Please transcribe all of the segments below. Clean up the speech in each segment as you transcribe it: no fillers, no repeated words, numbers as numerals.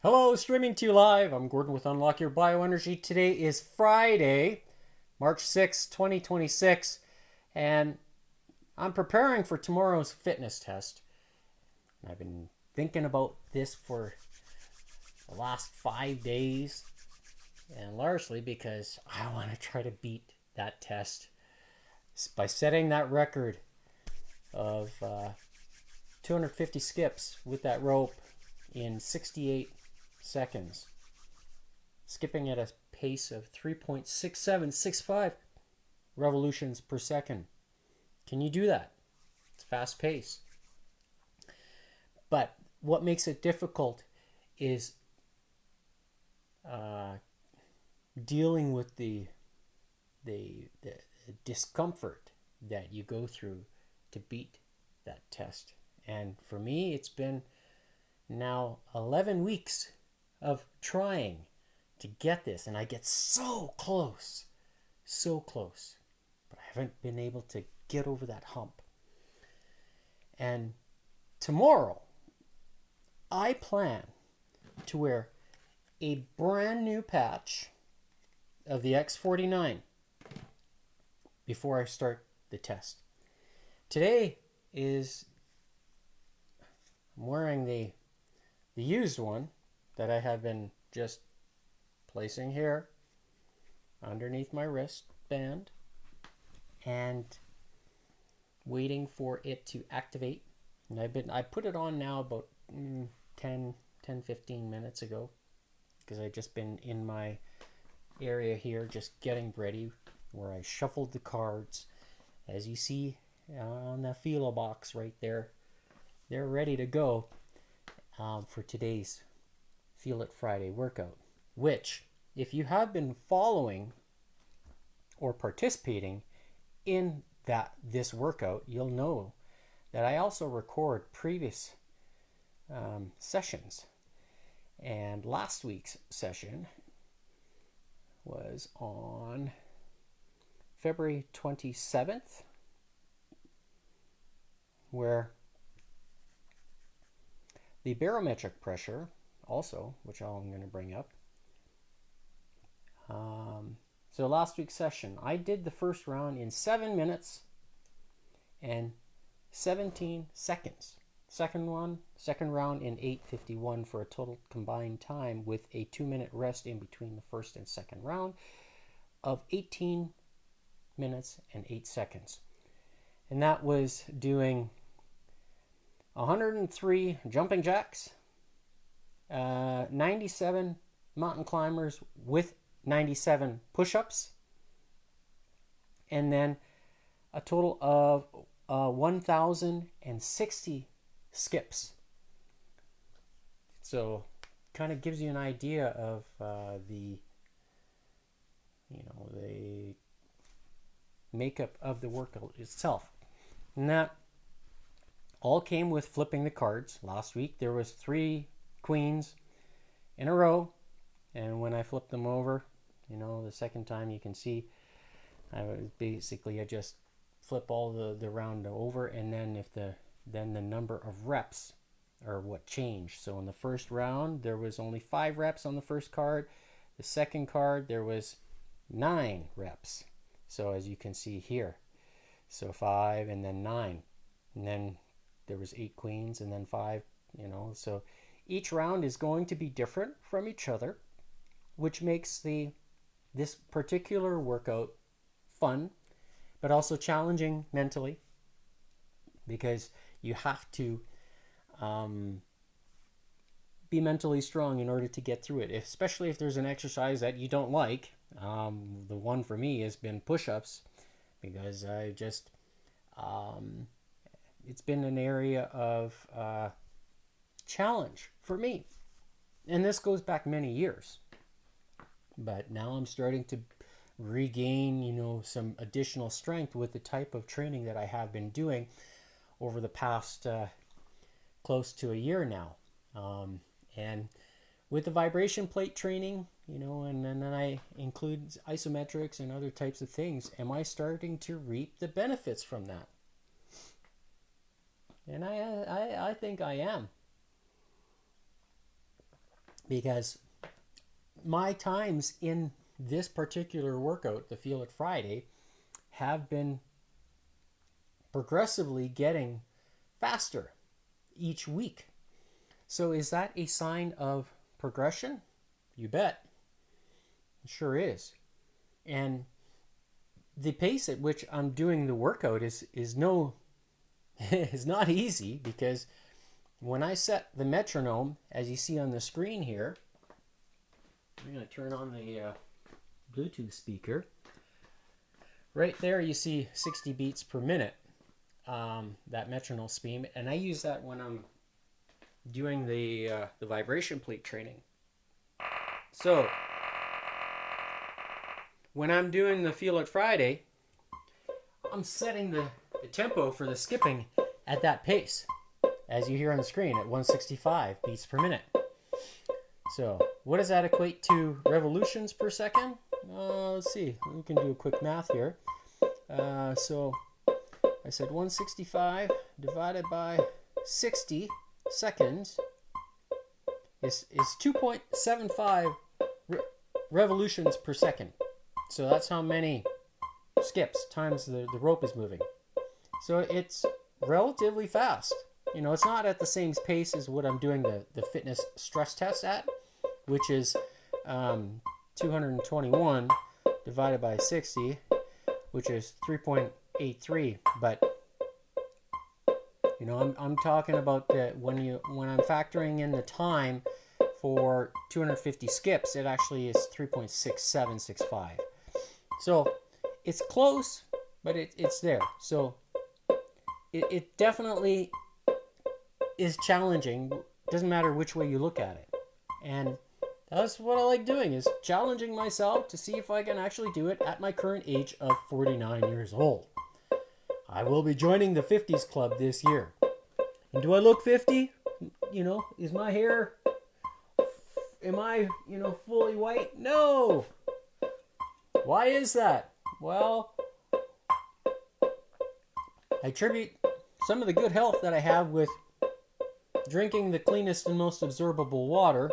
Hello, streaming to you live. I'm Gordon with Unlock Your Bioenergy. Today is Friday, March 6th, 2026, and I'm preparing for tomorrow's fitness test. I've been thinking about this for the last 5 days, and largely because I want to try to beat that test by setting that record of 250 skips with that rope in 68 seconds, skipping at a pace of 3.6765 revolutions per second. Can you do that? It's fast pace. But what makes it difficult is uh, dealing with the discomfort that you go through to beat that test. And for me, it's been now 11 weeks of trying to get this, and I get so close, but I haven't been able to get over that hump. And tomorrow, I plan to wear a brand new patch of the X49 before I start the test. Today is I'm wearing the used one that I have been just placing here underneath my wristband and waiting for it to activate. And I put it on now about 10-15 minutes ago, because I've just been in my area here just getting ready, where I shuffled the cards. As you see on the Philo box right there, they're ready to go for today's Feel It Friday workout, which, if you have been following or participating in this workout, you'll know that I also record previous sessions. And last week's session was on February 27th, where the barometric pressure also, which I'm going to bring up. So last week's session, I did the first round in 7 minutes and 17 seconds. Second round in 8:51 for a total combined time, with a 2-minute rest in between the first and second round, of 18 minutes and 8 seconds. And that was doing 103 jumping jacks, 97 mountain climbers with 97 push-ups, and then a total of 1,060 skips. So kind of gives you an idea of the makeup of the workout itself. And that all came with flipping the cards. Last week there was 3 queens in a row, and when I flipped them over, the second time, you can see I just flip all the round over, and then the number of reps are what changed. So in the first round there was only 5 reps on the first card. The second card there was 9 reps. So as you can see here, so 5 and then 9, and then there was 8 queens and then 5. So each round is going to be different from each other, which makes this particular workout fun, but also challenging mentally, because you have to be mentally strong in order to get through it, especially if there's an exercise that you don't like. The one for me has been push-ups, because I just it's been an area of challenge for me, and this goes back many years. But now I'm starting to regain, some additional strength with the type of training that I have been doing over the past close to a year now. And with the vibration plate training, and then I include isometrics and other types of things, am I starting to reap the benefits from that? And I think I am. because my times in this particular workout, the Feel It Friday, have been progressively getting faster each week. So is that a sign of progression? You bet. It sure is. And the pace at which I'm doing the workout is no is not easy, because when I set the metronome, as you see on the screen here, I'm going to turn on the Bluetooth speaker. Right there you see 60 beats per minute, that metronome speed, and I use that when I'm doing the vibration plate training. So when I'm doing the Feel It Friday, I'm setting the tempo for the skipping at that pace, as you hear on the screen, at 165 beats per minute. So what does that equate to revolutions per second? Let's see, we can do a quick math here. So I said 165 divided by 60 seconds is 2.75 revolutions per second. So that's how many skips times the rope is moving. So it's relatively fast. You know, it's not at the same pace as what I'm doing the fitness stress test at, which is 221 divided by 60, which is 3.83. But you know, I'm talking about when I'm factoring in the time for 250 skips, it actually is 3.6765. So it's close, but it's there. So it definitely is challenging. Doesn't matter which way you look at it. And that's what I like doing, is challenging myself to see if I can actually do it at my current age of 49 years old. I will be joining the 50s club this year. And do I look 50? You know, is my hair, am I, fully white? No. Why is that? Well, I attribute some of the good health that I have with drinking the cleanest and most absorbable water,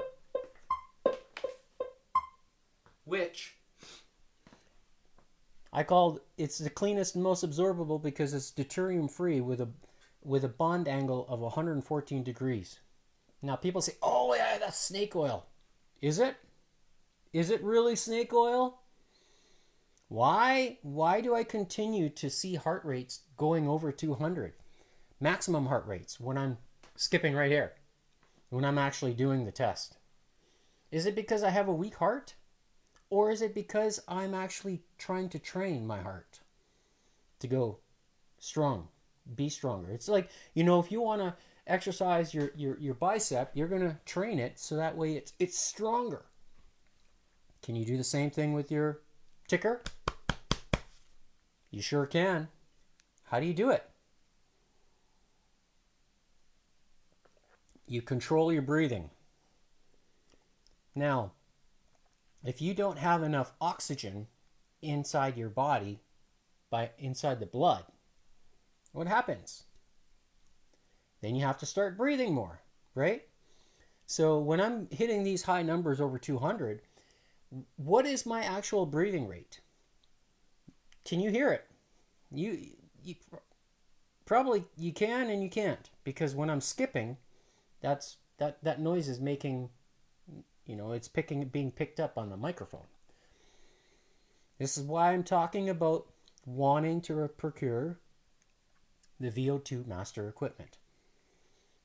which I called, it's the cleanest and most absorbable because it's deuterium free with a bond angle of 114 degrees. Now people say, oh yeah, that's snake oil. Is it? Is it really snake oil? Why do I continue to see heart rates going over 200? Maximum heart rates when I'm skipping right here, when I'm actually doing the test. Is it because I have a weak heart? Or is it because I'm actually trying to train my heart to go strong, be stronger? It's like, if you want to exercise your bicep, you're going to train it so that way it's stronger. Can you do the same thing with your ticker? You sure can. How do you do it? You control your breathing. Now, if you don't have enough oxygen inside your body, inside the blood, what happens? Then you have to start breathing more, right? So when I'm hitting these high numbers over 200, what is my actual breathing rate? Can you hear it? You probably you can and you can't, because when I'm skipping, that noise is making, it's being picked up on the microphone. This is why I'm talking about wanting to procure the VO2 Master equipment,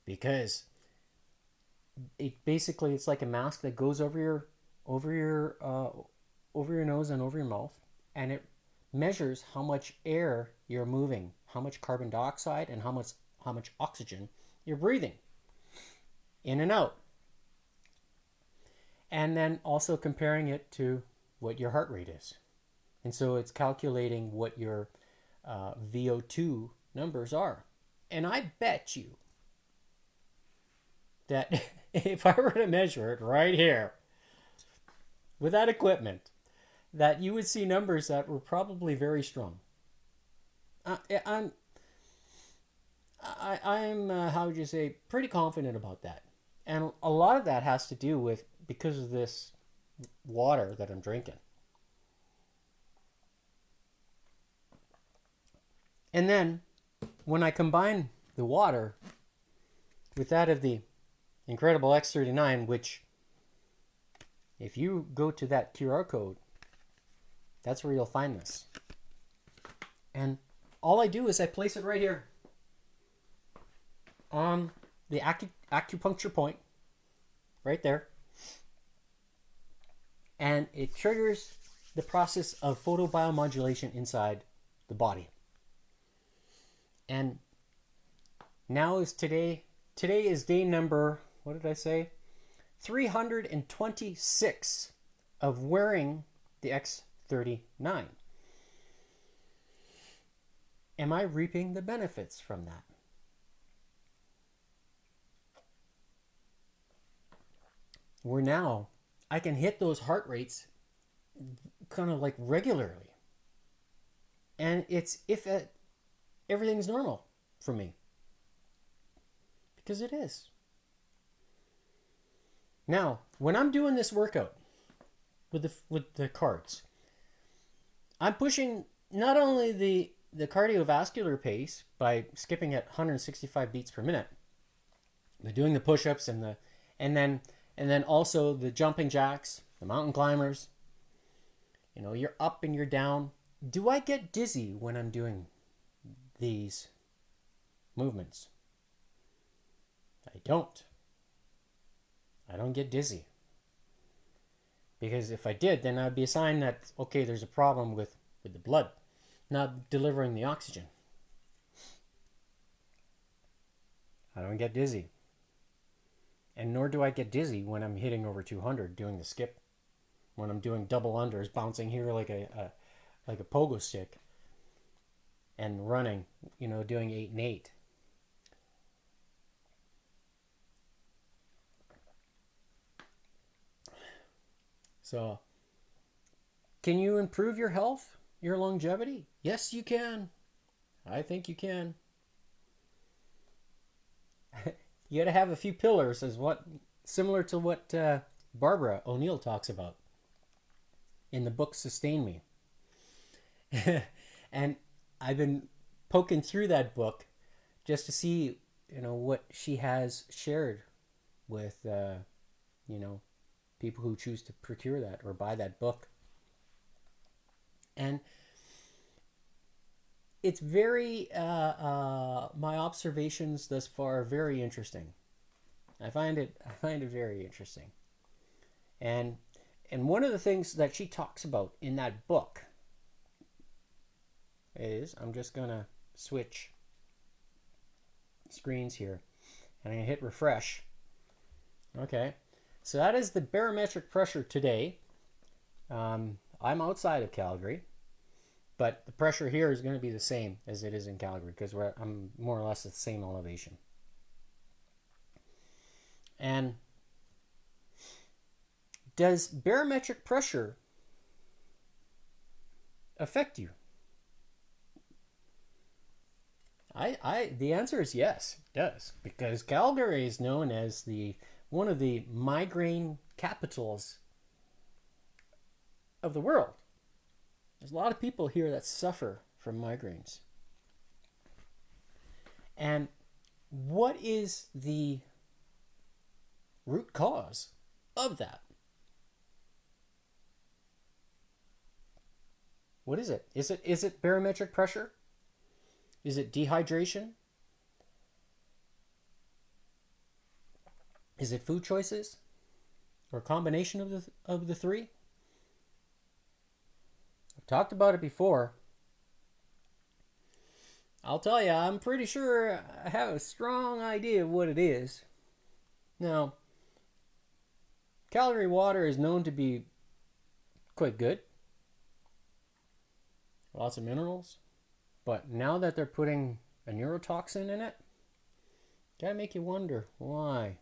because it's like a mask that goes over your nose and over your mouth, and it measures how much air you're moving, how much carbon dioxide and how much oxygen you're breathing in and out. And then also comparing it to what your heart rate is. And so it's calculating what your VO2 numbers are. And I bet you that if I were to measure it right here with that equipment, that you would see numbers that were probably very strong. I'm how would you say, pretty confident about that. And a lot of that has to do with because of this water that I'm drinking. And then when I combine the water with that of the incredible X39, which if you go to that QR code, that's where you'll find this. And all I do is I place it right here on the acupuncture point, right there. And it triggers the process of photobiomodulation inside the body. And now is today is day number, what did I say? 326 of wearing the X39. Am I reaping the benefits from that? Where now I can hit those heart rates kind of like regularly. And it's if everything's normal for me. Because it is. Now, when I'm doing this workout with the cards, I'm pushing not only the cardiovascular pace by skipping at 165 beats per minute, but doing the push-ups and then also the jumping jacks, the mountain climbers. You know, you're up and you're down. Do I get dizzy when I'm doing these movements? I don't. I don't get dizzy. Because if I did, then that would be a sign that, okay, there's a problem with the blood not delivering the oxygen. I don't get dizzy. And nor do I get dizzy when I'm hitting over 200 doing the skip. When I'm doing double unders, bouncing here like a pogo stick. And running, you know, doing 8 and 8. So, can you improve your health, your longevity? Yes, you can. I think you can. You got to have a few pillars, similar to what Barbara O'Neill talks about in the book Sustain Me. And I've been poking through that book just to see, you know, what she has shared with, you know, people who choose to procure that or buy that book. And it's very, my observations thus far are very interesting. I find it very interesting. And one of the things that she talks about in that book is, I'm just going to switch screens here. And I'm going to hit refresh. Okay. So that is the barometric pressure today. I'm outside of Calgary, but the pressure here is going to be the same as it is in Calgary because I'm more or less at the same elevation. And does barometric pressure affect you? The answer is yes, it does, because Calgary is known as one of the migraine capitals of the world. There's a lot of people here that suffer from migraines. And what is the root cause of that? What is it? Is it barometric pressure? Is it dehydration? Is it food choices? Or a combination of the three? I've talked about it before. I'll tell you, I'm pretty sure I have a strong idea of what it is. Now, Calgary water is known to be quite good. Lots of minerals. But now that they're putting a neurotoxin in it, gotta make you wonder why.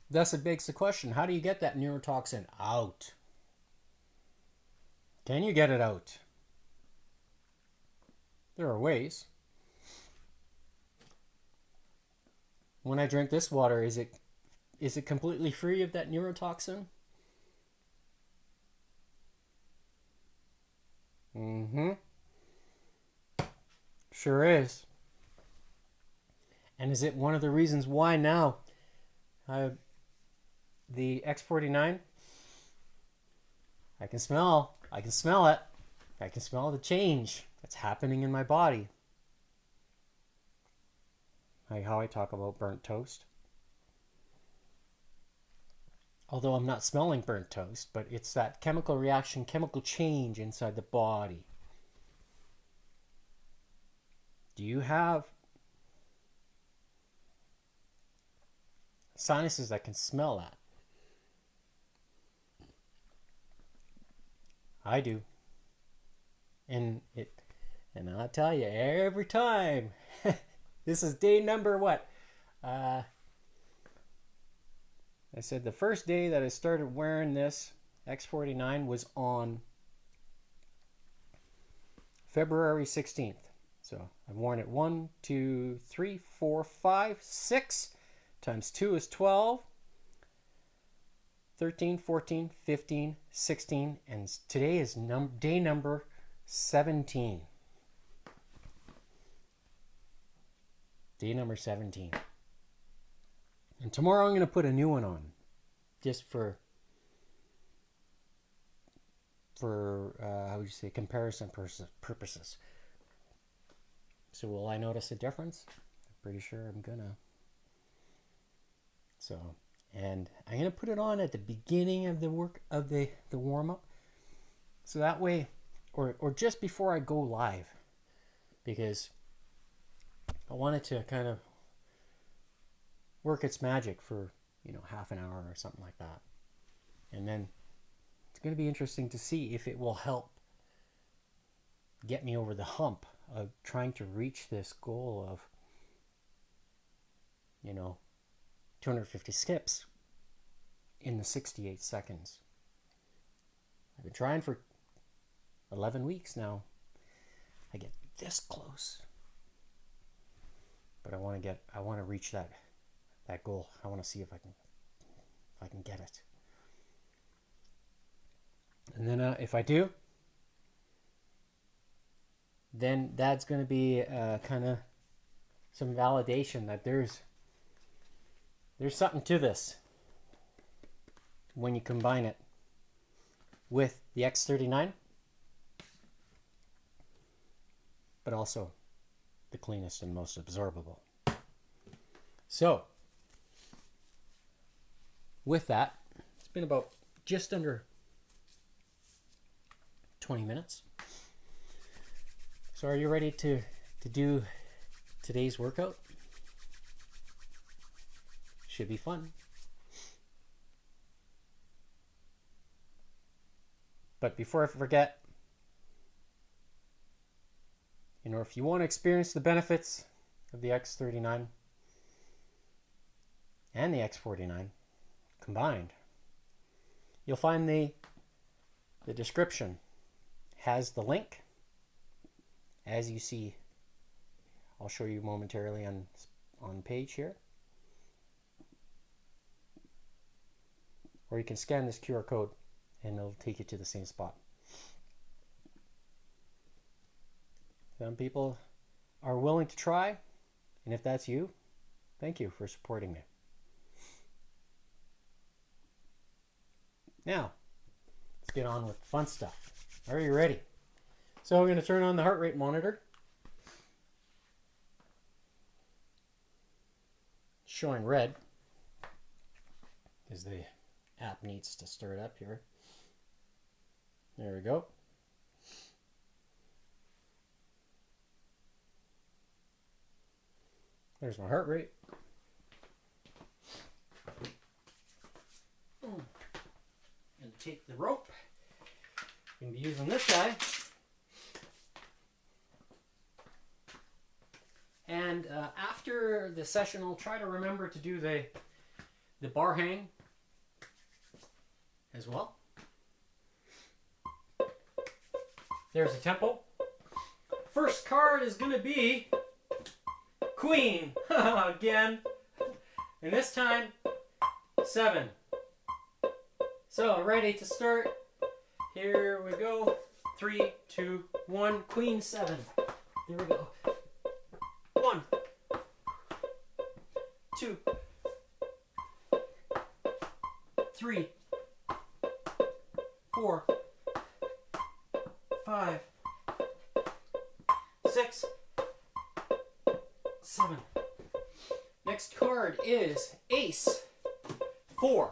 Thus it begs the question, how do you get that neurotoxin out? Can you get it out? There are ways. when I drink this water, is it completely free of that neurotoxin? Mm-hmm. Sure is. And is it one of the reasons why now the X49, I can smell it. I can smell the change that's happening in my body. Like how I talk about burnt toast. Although I'm not smelling burnt toast, but it's that chemical reaction, chemical change inside the body. Do you have sinuses that can smell that? I do. And I'll tell you, every time, this is day number what? I said the first day that I started wearing this X49 was on February 16th. So I've worn it 1, 2, 3, 4, 5, 6 times 2 is 12, 13, 14, 15, 16, and today is day number 17. Day number 17. And tomorrow I'm going to put a new one on, just for how would you say, comparison purposes. So will I notice a difference? I'm pretty sure I'm gonna. So, and I'm gonna put it on at the beginning of the work of the warm up, so that way, or just before I go live, because I want it to kind of work its magic for half an hour or something like that, and then it's going to be interesting to see if it will help get me over the hump of trying to reach this goal of 250 skips in the 68 seconds. I've been trying for 11 weeks now. I get this close, but I want to reach that goal. I want to see if I can get it. And then if I do, then that's going to be kind of some validation that there's something to this when you combine it with the X39, but also the cleanest and most absorbable. So with that, it's been about just under 20 minutes. So are you ready to do today's workout? Should be fun. But before I forget, if you want to experience the benefits of the X39 and the X49 combined, you'll find the description has the link, as you see. I'll show you momentarily on page here, or you can scan this QR code and it'll take you to the same spot. Some people are willing to try, and if that's you, thank you for supporting me. Now, let's get on with the fun stuff. Are you ready? So I'm going to turn on the heart rate monitor. It's showing red because the app needs to start up here. There we go. There's my heart rate. And take the rope. I'm going to be using this guy. And after the session, I'll try to remember to do the bar hang as well. There's a tempo. First card is going to be Queen. Again. And this time, 7. So, ready to start. Here we go. 3, 2, 1. Queen 7. Here we go. 1, 2, 3, 4, 5, 6, 7. Next card is Ace 4.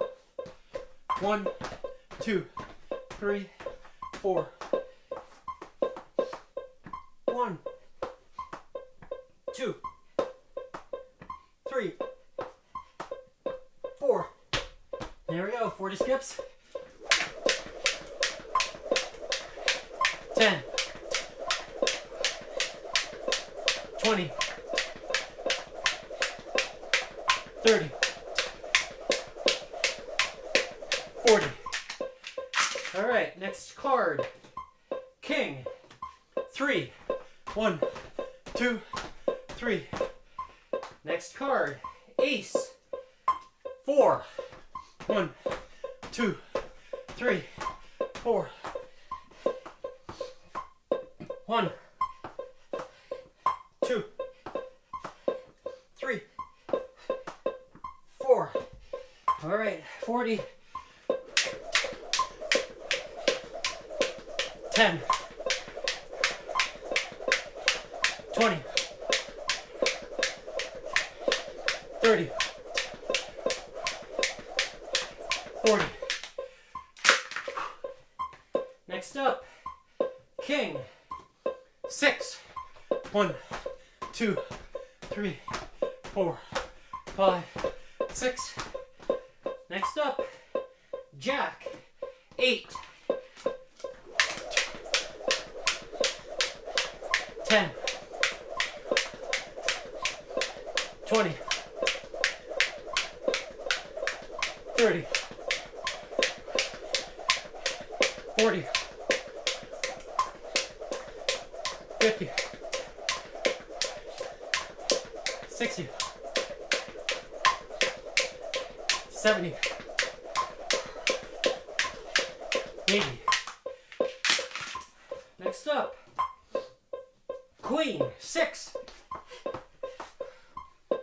1, 2, 3, 4. 1, 2, 3, 4. There we go. 40 skips. 10, 20, 30, 40. All right, next card. King 3. 1, 2, 3. Next card. Ace 4. 1, 2, 3, 4. 1, 2, 3, 4. All right, 40. 10, 20, 30, 40. Next up, King 6. 1, 2, 3, 4, 5, 6. Next up, Jack 8. 10, 20, 30, 40, 50, 60, 70, 80. Next up, Queen 6.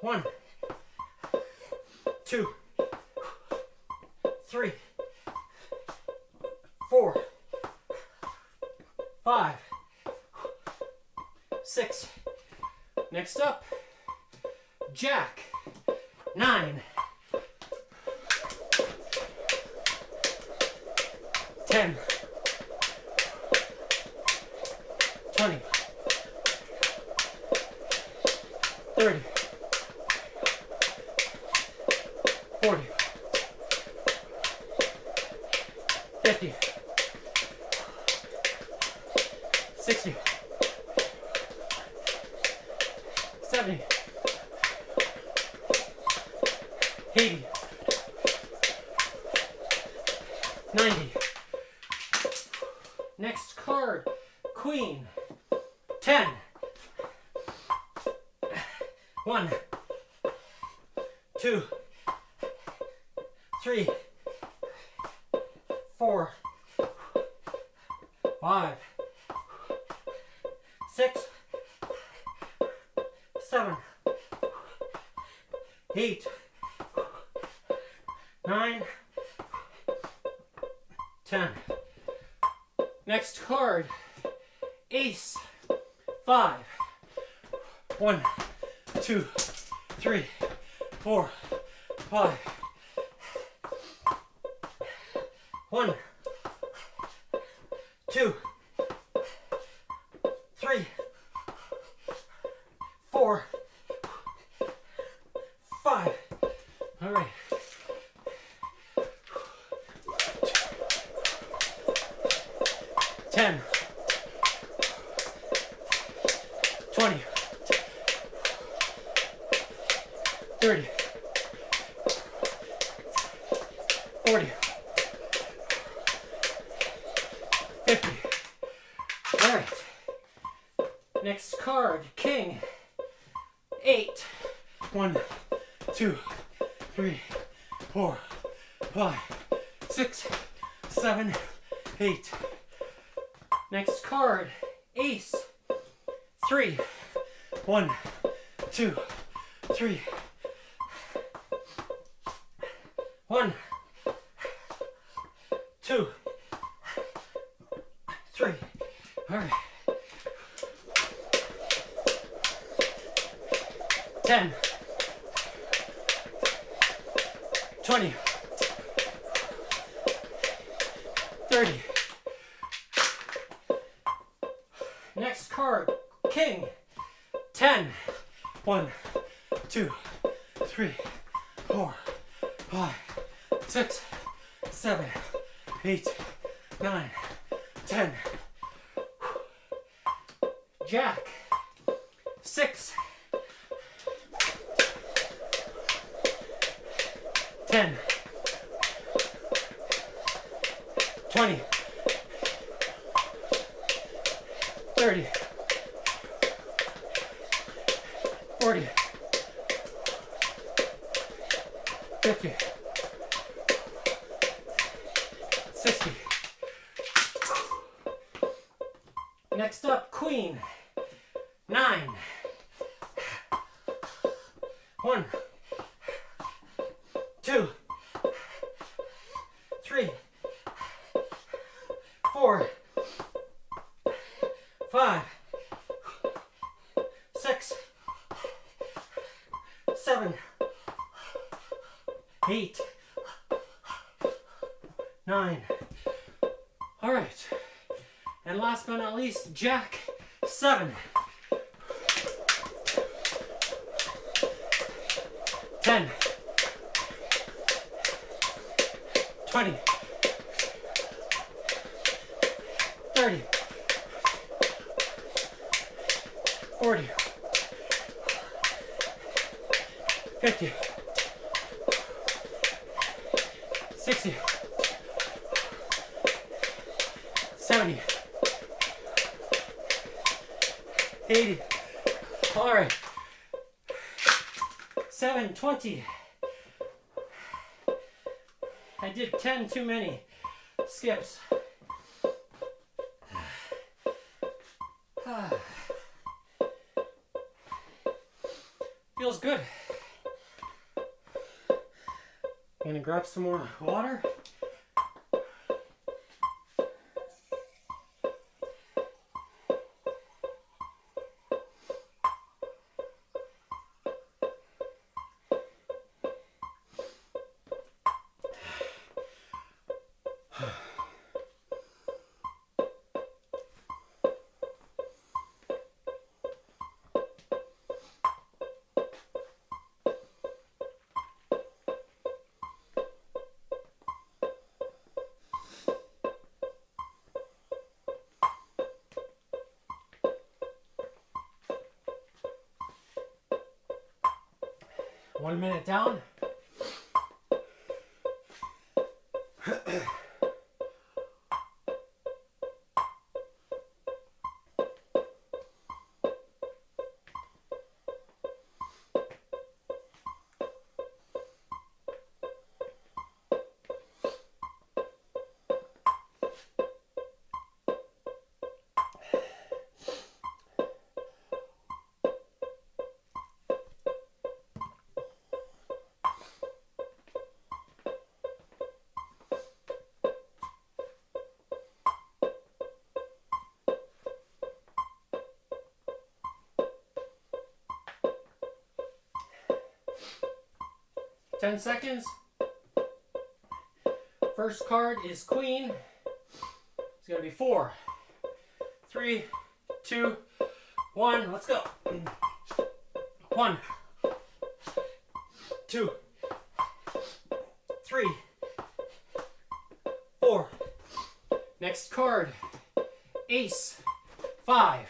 1, 2, 3, 4, 5, 6. Next up, Jack 9. 10, 20, 30, 40, 50, 60, 70, 80, 90. Next card, Queen 10. 1, 2, 3, 4, 5, 6, 7, 8, 9, 10. Next card, Ace 5. 1, 2, 3, 4, 5. 1, 2, 3, 4, 5. All right. 10, 20, 30, 40, 50. All right. Next card, King 8. 1, 2, 3, 4, 5, 6, 7, 8. Next card, ace. 3, 1, 2, 3. 1, 2, 3. All right. 10, 20, 30. Next card, king. 10. 1, 2, 3, 4, 5, 6, 7, 8, 9, 10. Jack. 6. 10. 20. 30. 40. 50. 60. Next up, queen. 9. 1, 2, 3, 4, 5, 6, 7, 8, 9. All right. And last but not least, Jack. 7. 10. 20. 30. 40. 50. 60. 70. 80. All right. 720. I did 10 too many skips. Feels good. I'm gonna grab some more water. One minute down. Ten seconds. First card is queen. It's gonna be 4, 3, 2, 1. Let's go. 1, 2, 3, 4. Next card, ace. 5.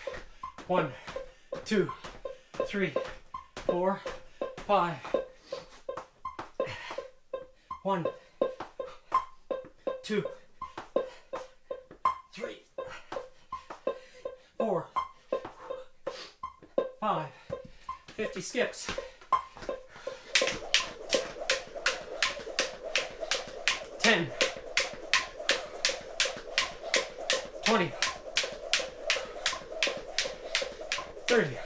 1, 2, 3, 4, 5. 1, 2, 3, 4, 5. 50 skips. 10, 20, 30,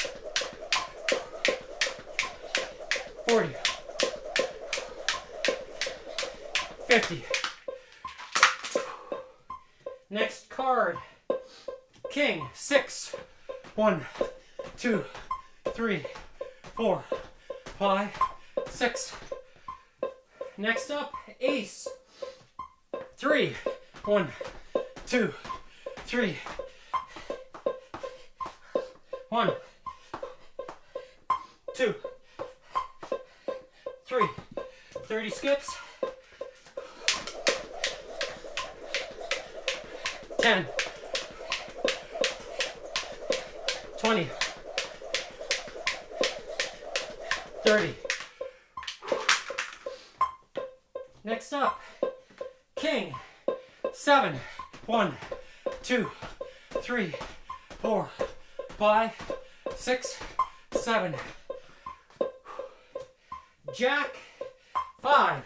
40, 50. Next card, King, 6. 1, 2, 3, 4, 5, 6. Next up, Ace, 3. 1, 2, 3. 1, 2, 3. 30 skips. 10, 20, 30. Next up, King, 7. 1, 2, 3, 4, 5, 6, 7. Jack, 5.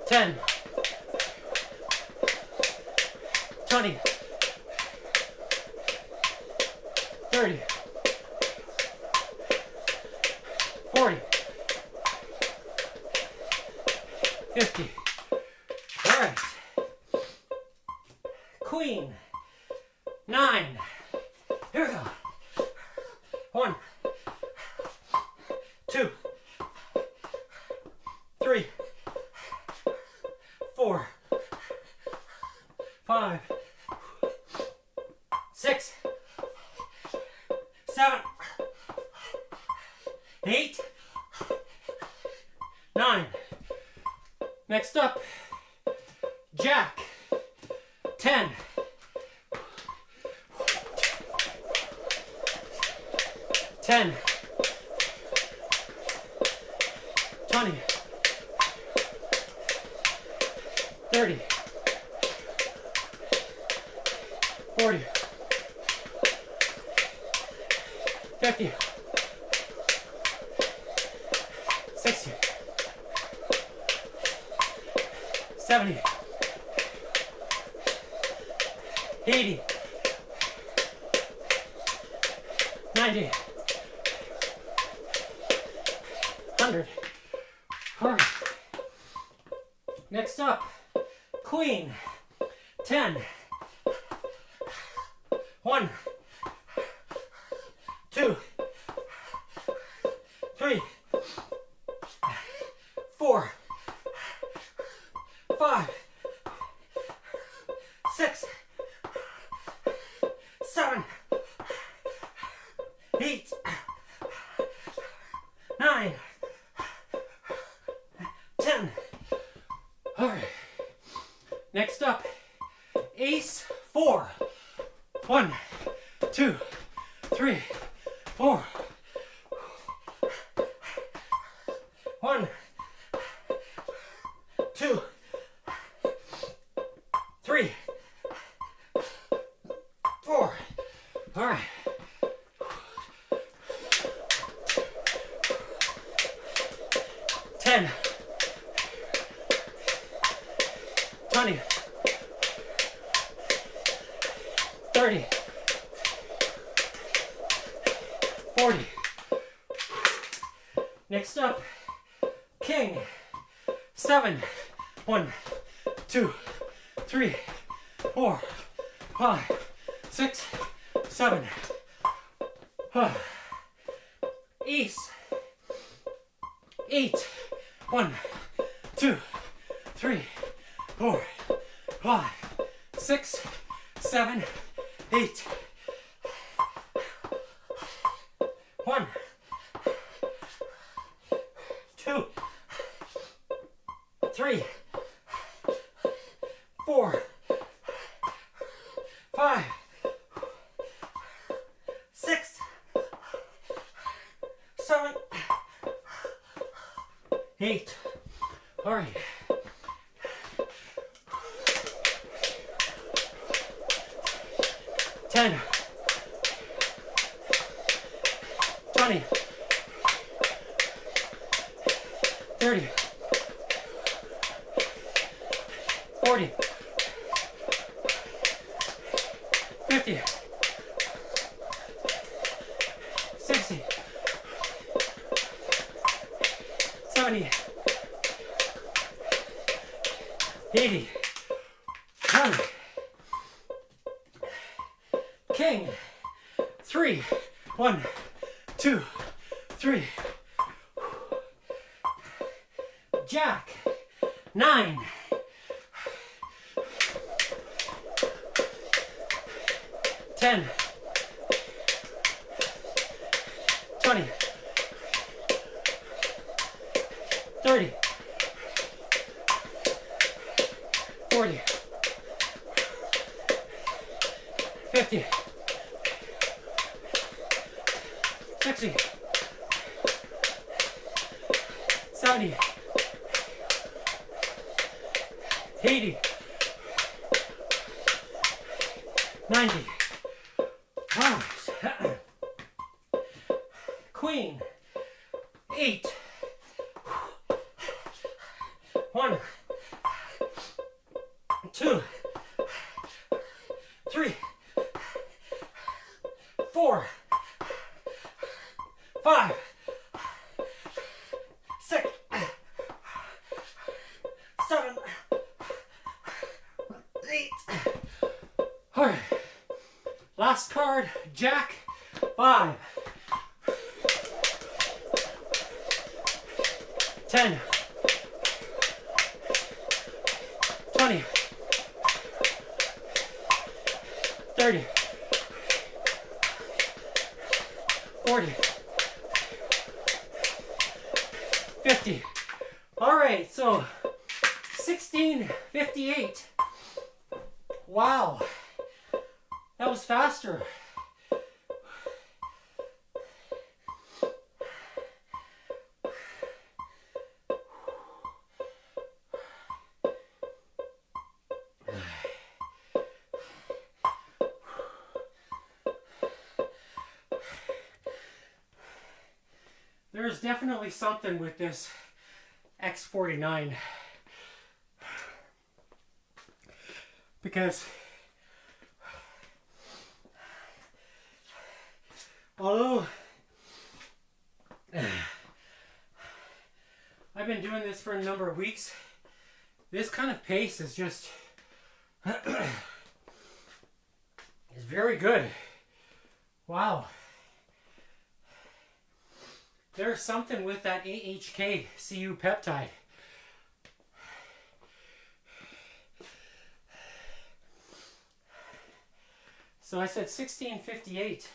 10, 20, 30, 40, 50. All right. Queen, 9. Here we go. 1, 2, 3, 4, 5, 6, 7, 8, 9. Next up, Jack, 10. 10, 20, 30, 40, 50, 60, 70, 80, 90, 100. All right. Next up, Queen, 10. 1, 2, 3, 4, 5, 6, 7, 8, 9, 10. All right. Next up, Ace, 4. 1, 2, 3, 4. 1, 2, 3, 4. All right. Ten, 20, 30, 40. Next up, King, 7. 1, 2, 3, 4, 5, 6, 7. Ace, 8. 1, 2, 3, 4, 5, 6, 7, 8. 1, 2, 3, 4, 5, 6, 7, 8. All right. 10, 20, 30, 40, 50, 60, 70, 80, 100. King, 3, 1, 2, 3. Jack, 9. 10, 20, 30, 40, 50, 60, 70, 80, 90. Queen, 8. 1, 2, 3, 4, 5, 6, 7, 8. All right. Last card, Jack, 5. 10, 20, 30, 40, 50. All right, so 16:58. Wow, that was faster. There's definitely something with this X49 because although I've been doing this for a number of weeks, this kind of pace is just is very good. Wow. There's something with that AHK CU peptide. So I said 16:58.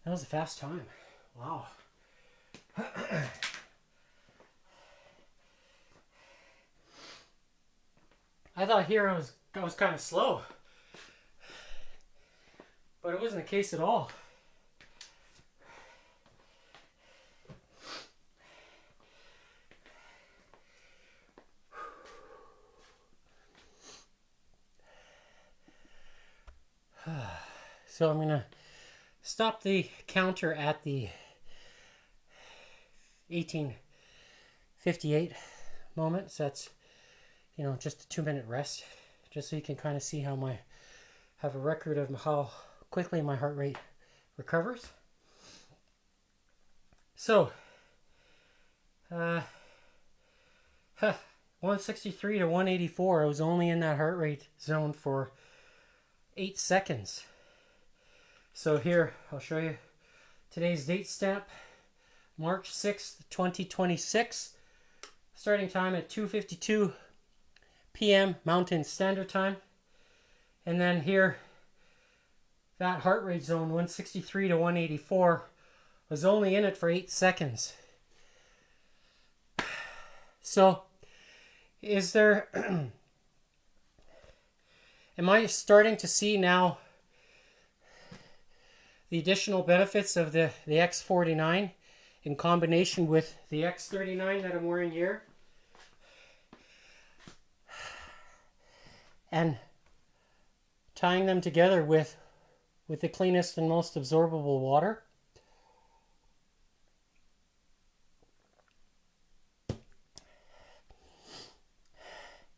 That was a fast time. Wow. I thought here I was kind of slow, but it wasn't the case at all. So I'm gonna stop the counter at the 18:58 moment. So that's, you know, just a 2-minute rest, just so you can kind of see how have a record of how quickly my heart rate recovers. So 163 to 184, I was only in that heart rate zone for 8 seconds. So here, I'll show you today's date stamp, March 6th, 2026. Starting time at 2:52 p.m. Mountain Standard Time. And then here, that heart rate zone, 163 to 184, was only in it for 8 seconds. So, is there... am I starting to see now the additional benefits of the X49 in combination with the X39 that I'm wearing here? and tying them together with the cleanest and most absorbable water.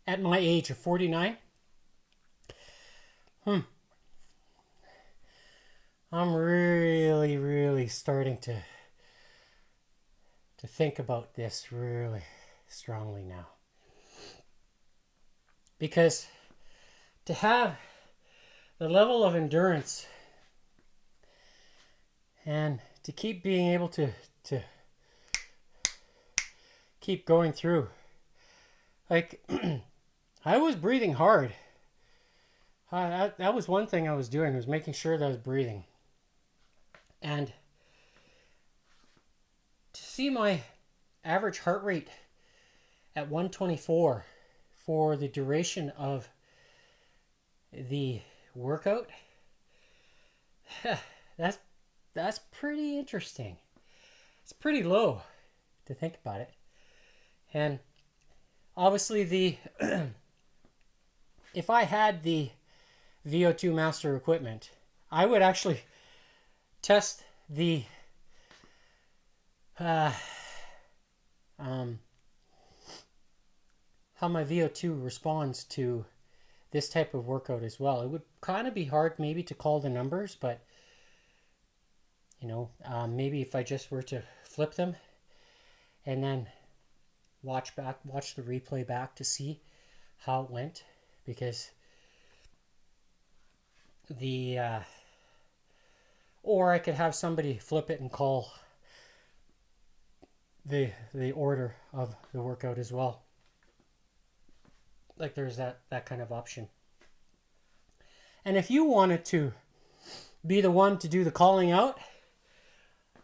At my age of 49, I'm really starting to think about this really strongly now. Because to have the level of endurance and to keep being able to keep going through, like, I was breathing hard. That was one thing I was doing, was making sure that I was breathing. And to see my average heart rate at 124 for the duration of the workout, that's pretty interesting. It's pretty low to think about it. And obviously if I had the VO2 Master equipment, I would actually test the how my VO2 responds to this type of workout as well. It would kind of be hard maybe to call the numbers, but maybe if I just were to flip them and then watch the replay back to see how it went, because or I could have somebody flip it and call the order of the workout as well. Like, there's that kind of option. And if you wanted to be the one to do the calling out,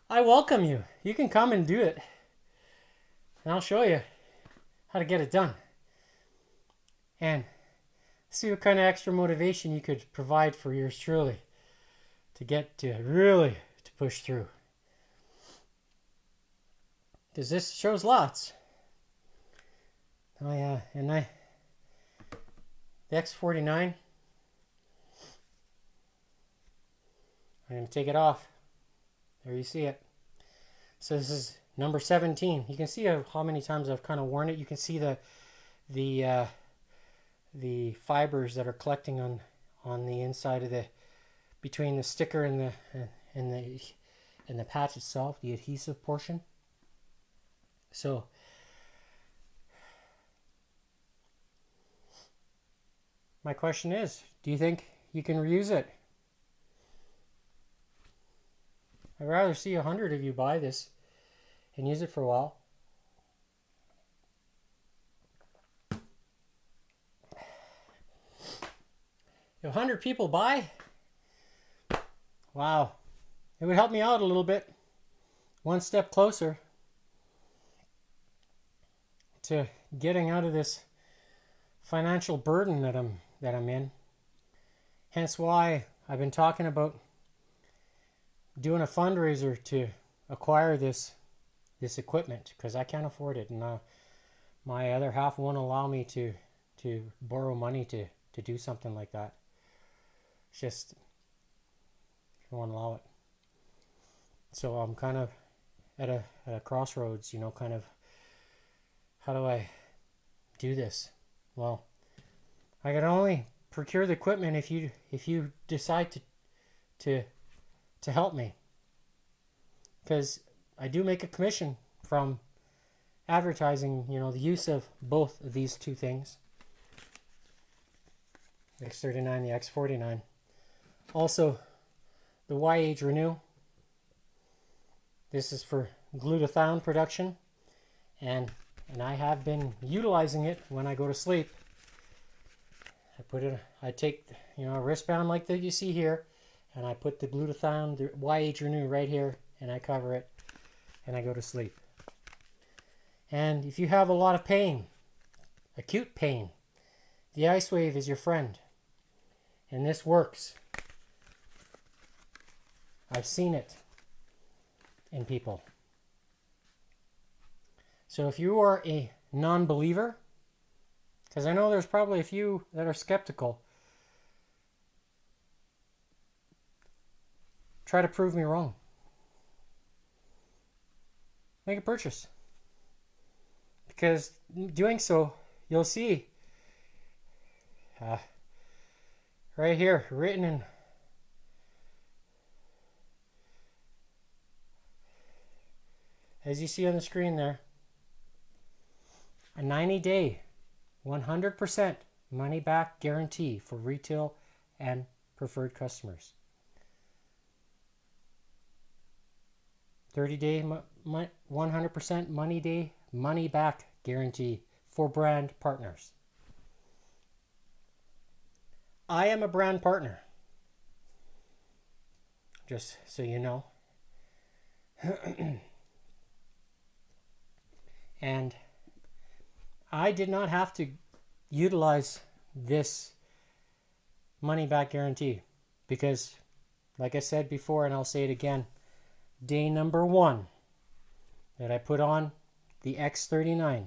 I welcome you. You can come and do it. And I'll show you how to get it done. And see what kind of extra motivation you could provide for yours truly to get to really to push through. Because this shows lots. Oh yeah, and the X49, I'm going to take it off. There you see it. So this is number 17. You can see how many times I've kind of worn it. You can see the fibers that are collecting on the inside of between the sticker and the patch itself, the adhesive portion. So my question is, do you think you can reuse it? I'd rather see 100 of you buy this and use it for a while. If 100 people buy, wow, it would help me out a little bit. One step closer to getting out of this financial burden that I'm in. Hence why I've been talking about doing a fundraiser to acquire this equipment, because I can't afford it, and my other half won't allow me to borrow money to do something like that. It's just, she won't allow it. So I'm kind of at a crossroads, kind of, how do I do this? Well, I can only procure the equipment if you decide to help me, because I do make a commission from advertising, the use of both of these two things, the X39, the X49. Also, the Y-Age Renew. This is for glutathione production, and I have been utilizing it when I go to sleep. I take a wristband like that you see here, and I put the glutathione, the Y-Age Renew right here, and I cover it, and I go to sleep. And if you have a lot of pain, acute pain, the Ice Wave is your friend, and this works. I've seen it in people. So if you are a non-believer Because I know there's probably a few that are skeptical. Try to prove me wrong. Make a purchase. Because doing so, you'll see right here, written in as you see on the screen there, a 90-day, 100% money back guarantee for retail and preferred customers. 30-day 100% money back guarantee for brand partners. I am a brand partner, just so you know. And I did not have to utilize this money back guarantee because, like I said before, and I'll say it again, day number 1 that I put on the X39,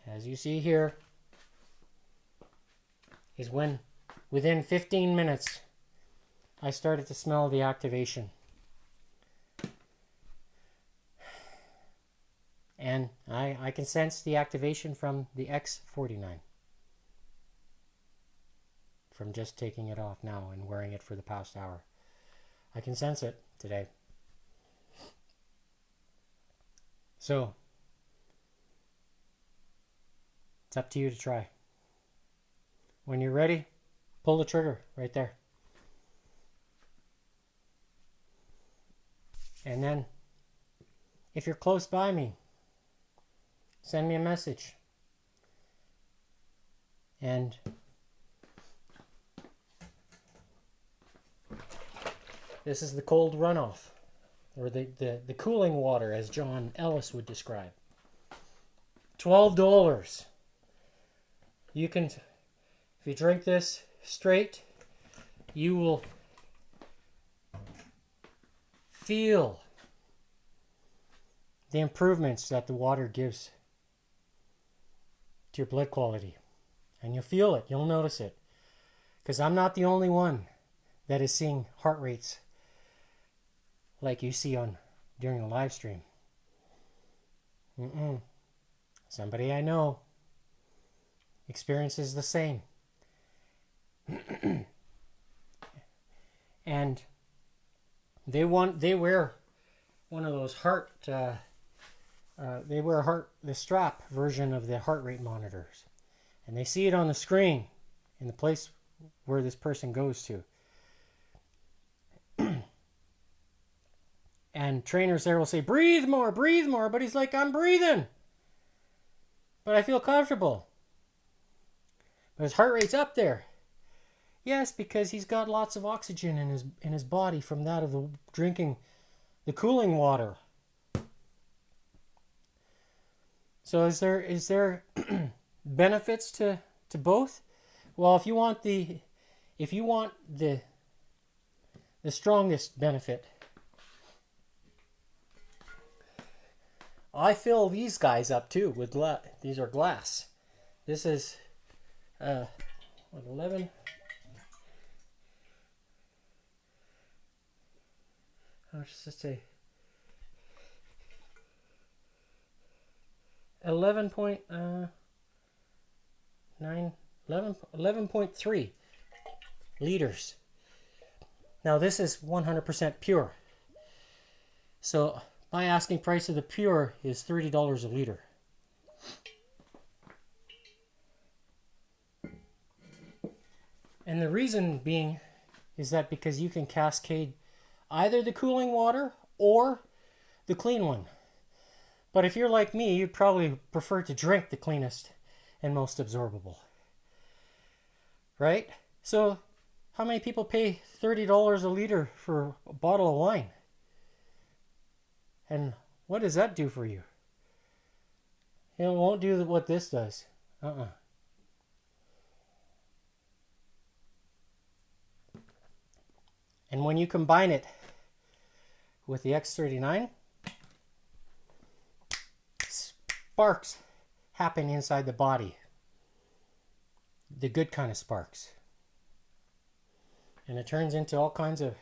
as you see here, is when within 15 minutes I started to smell the activation. And I can sense the activation from the X49 from just taking it off now and wearing it for the past hour. I can sense it today. So it's up to you to try. When you're ready, pull the trigger right there. And then if you're close by me, send me a message. And this is the cold runoff, or the cooling water, as John Ellis would describe. $12. You can, if you drink this straight, you will feel the improvements that the water gives to your blood quality. And you'll feel it, you'll notice it. Because I'm not the only one that is seeing heart rates like you see on during the live stream. Somebody I know experiences the same. And they wear one of those heart they wear the strap version of the heart rate monitors, and they see it on the screen in the place where this person goes to. And trainers there will say, breathe more, but he's like, I'm breathing, but I feel comfortable. But his heart rate's up there. Yes, because he's got lots of oxygen in his body from that of the drinking the cooling water. So is there benefits to both? Well, if you want the strongest benefit, I fill these guys up too with these are glass. This is 11. How much does it say? 11.3 liters. Now this is 100% pure. So my asking price of the pure is $30 a liter. And the reason being is that because you can cascade either the cooling water or the clean one. But if you're like me, you'd probably prefer to drink the cleanest and most absorbable. Right? So how many people pay $30 a liter for a bottle of wine? And what does that do for you? It won't do what this does. And when you combine it with the X39, sparks happen inside the body. The good kind of sparks. And it turns into all kinds of,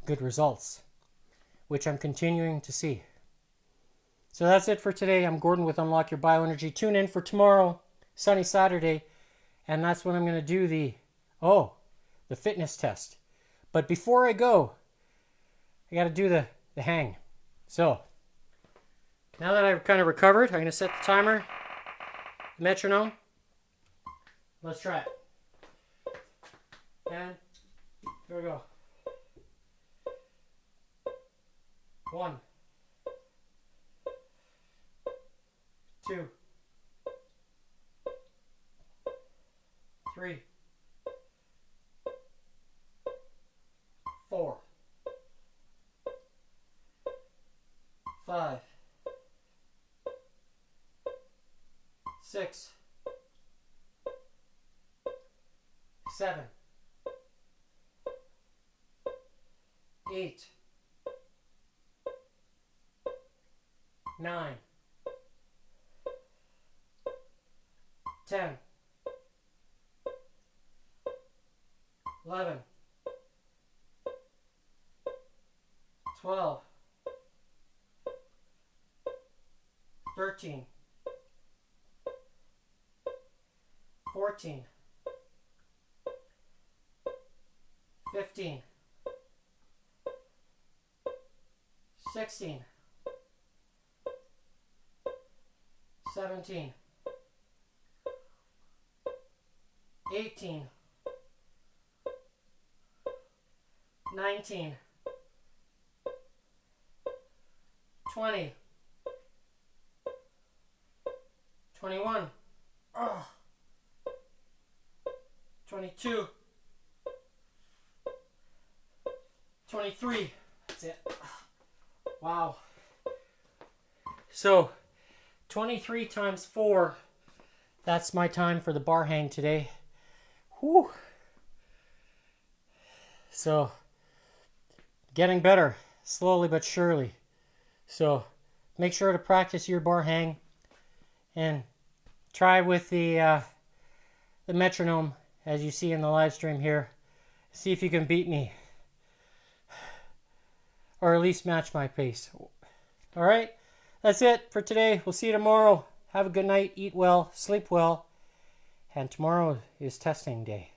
good results, which I'm continuing to see. So that's it for today. I'm Gordon with Unlock Your Bioenergy. Tune in for tomorrow, sunny Saturday, and that's when I'm going to do the fitness test. But before I go, I got to do the hang. So now that I've kind of recovered, I'm going to set the timer, metronome. Let's try it. And here we go. 1, 2, 3, 4, 5, 6, 7, 8, 9, 10, 11, 12, 13, 14, 15, 16, 17, 18, 19, 20, 21, 22, 23. That's it. Wow. So 23 times 4. That's my time for the bar hang today. Whew. So getting better slowly but surely. So make sure to practice your bar hang and try with the metronome as you see in the live stream here. See if you can beat me or at least match my pace. All right, that's it for today. We'll see you tomorrow. Have a good night, eat well, sleep well, and tomorrow is testing day.